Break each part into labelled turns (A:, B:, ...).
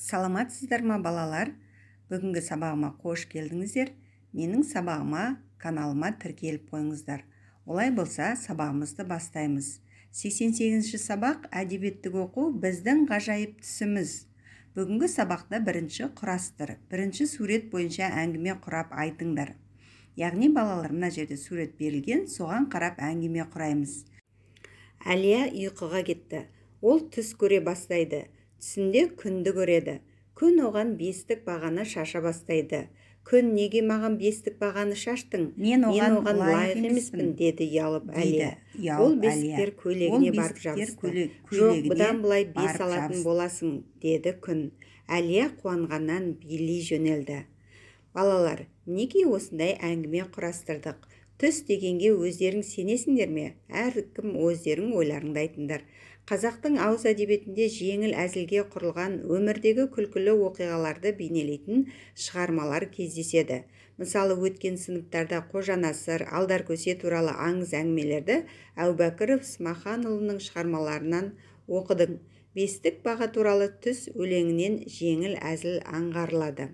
A: Саламатсыздар ма балалар? Бүгінгі сабағыма қош келдіңіздер. Менің сабағыма каналыма тіркеліп қойыңыздар. Олай болса, сабағымызды бастаймыз. 88-ші сабақ әдебиеттік оқу біздің ғажайып түсіміз. Бүгінгі сабақта бірінші құрастыр. Бірінші сурет бойынша әңгіме құрап айтыңдар. Яғни балалар, мына жерде сурет берілген, соған қарап әңгіме құраймыз. Әлия ұйқыға кетті. Ол түс көре бастайды. Түсінде күнді көреді. Күн оған бестік бағаны шаша бастайды. Күн, неге маған бестік бағаны шаштың? Мен оған лайық емеспін, деді ұялып Әлия. Ол бесіктер көйлегіне барып жабысты. Жоқ, бұдан былай бес алатын боласың, деді күн. Әлия қуанғаннан билей жөнелді. Балалар, неге осындай әңгіме құрастырдық? Түс дегенге өздерің сенесіңдер ме? Әркім өздерің ойларыңды айтыңдар. Қазақтың ауыз әдебиетінде жеңіл әзілге құрылған өмірдегі күлкілі оқиғаларды бейнелейтін шығармалар кездеседі. Мысалы, өткен сыныптарда Қожанасыр, Алдаркөсе туралы аңыз әңгімелерді Әубәкіров Смаханұлының шығармаларынан оқыдың. Бестік баға туралы түс өлеңінен жеңіл әзіл аңғарылады.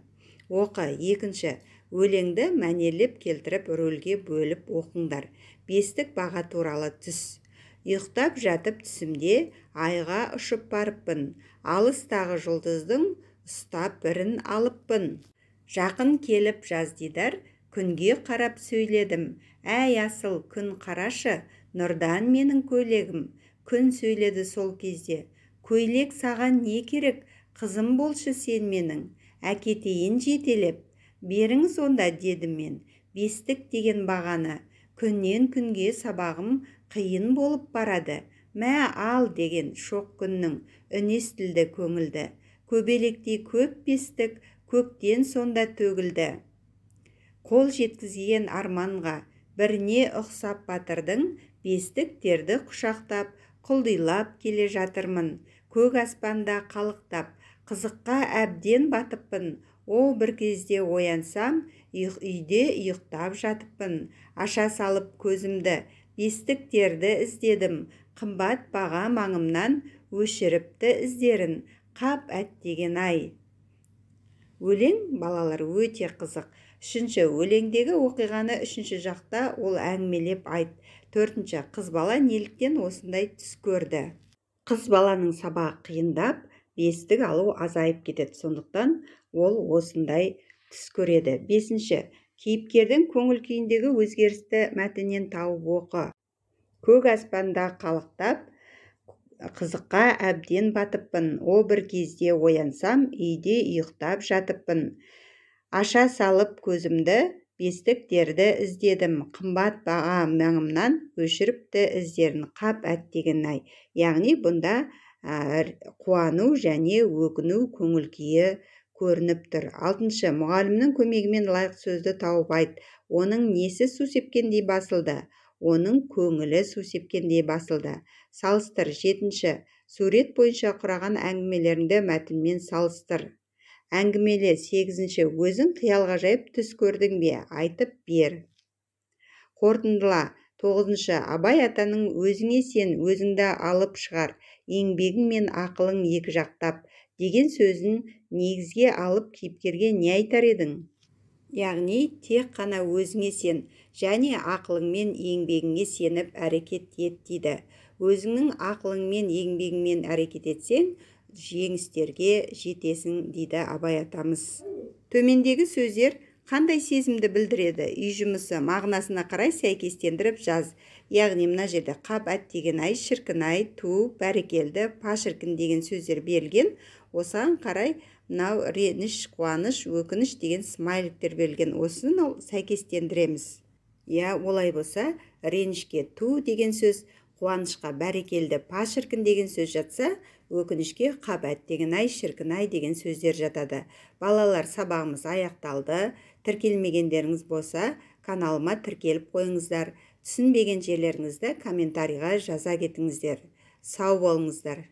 A: Оқы. Екінші, өлеңді мәнерлеп келтіріп рөлге бөліп оқыңдар. Бестік баға туралы түс. Ұйықтап жатып түсімде айға ұшып барыппын. Алыстағы жұлдыздың ұстап бірін алыппын. Жақын келіп жаздидар, күнге қарап сөйледім. Әй асыл күн қарашы, нұрдан менің көйлегім. Күн сөйледі сол кезде. Көйлек саған не керек, қызым болшы сен менің. Әкетейін жетелеп. Беріңіз онда, дедім мен. Бестік деген бағаны. Күннен күнге сабағым қиын болып барады. Мә ал, деген шоқ күннің үні естілді көңілді. Көбелектей көп бестік көктен сонда төгілді. Қол жеткізген арманға біріне ұқсап батырдың, бестіктерді құшақтап құлдилап келе жатырмын. Көк аспанда қалықтап, қызыққа әбден батыппын. О, бір кезде оянсам, үйде ұйықтап жатыппын. Аша салып көзімді, бестіктерді іздедім. Қымбат баға маңымнан өшіріпті іздерін. Қап әттеген ай. Өлең, балалар, өте қызық. Үшінші, өлеңдегі оқиғаны үшінші жақта ол әңгімелеп айт. Төртінші, қыз бала неліктен осындай түс көрді? Қыз баланың сабағы қиындап, бестік алу азайып кетеді. Сондықтан ол осындай түс көреді. Бесінші, кейіпкердің көңіл күйіндегі өзгерісті мәтіннен тауып оқы. Көк аспанда қалықтап, қызыққа әбден батыппын. О, бір кезде оянсам, үйде ұйықтап жатыппын. Аша салып көзімді, бестіктерді іздедім. Қымбат баға маңымнан өшіріпті іздерін. Қап әттеген ай. Яғни бұнда қуану және өкіну көңіл күйі көрініп тұр. Алтыншы, мұғалімнің көмегімен лайық сөзді тауып айт. Оның несі су сепкендей басылды? Оның көңілі су сепкендей басылды. Салыстыр. Жетінші, сурет бойынша құраған әңгімелеріңді мәтінмен салыстыр. Әңгімеле. Сегізінші, өзің қиял ғажайып түс көрдің бе? Айтып бер. Қорытындыла. Тоғызыншы, Абай атаның өзіңе сен, өзіңді алып шығар, еңбегің мен ақылың екі жақтап деген сөзін негізге алып кейіпкерге не айтар едің? Яғни, тек қана өзіңе сен және ақылыңмен еңбегіңе сеніп әрекет ет дейді. Өзіңнің ақылыңмен еңбегіңмен әрекет етсең, жеңістерге жетесің, дейді Абай атамыз. Төмендегі сөздер қандай сезімді білдіреді? Үй жұмысы мағынасына қарай сәйкестендіріп жаз. Яғни, мына жерде қап әттеген ай, шіркін ай, ту, бәрекелді, па шіркін деген сөздер берілген. Осыған қарай мынау реніш, қуаныш, өкініш деген смайликтер берілген. Осыны сәйкестендіреміз. Олай болса, ренішке ту деген сөз, қуанышқа бәрекелді, па шіркін деген сөз жатса, өкінішке қап әттеген ай, шіркін ай деген сөздер жатады. Балалар, сабағымыз аяқталды. Тіркелмегендеріңіз болса, каналыма тіркеліп қойыңыздар. Түсінбеген жерлеріңізді комментарийға жаза кетіңіздер. Сау болыңыздар.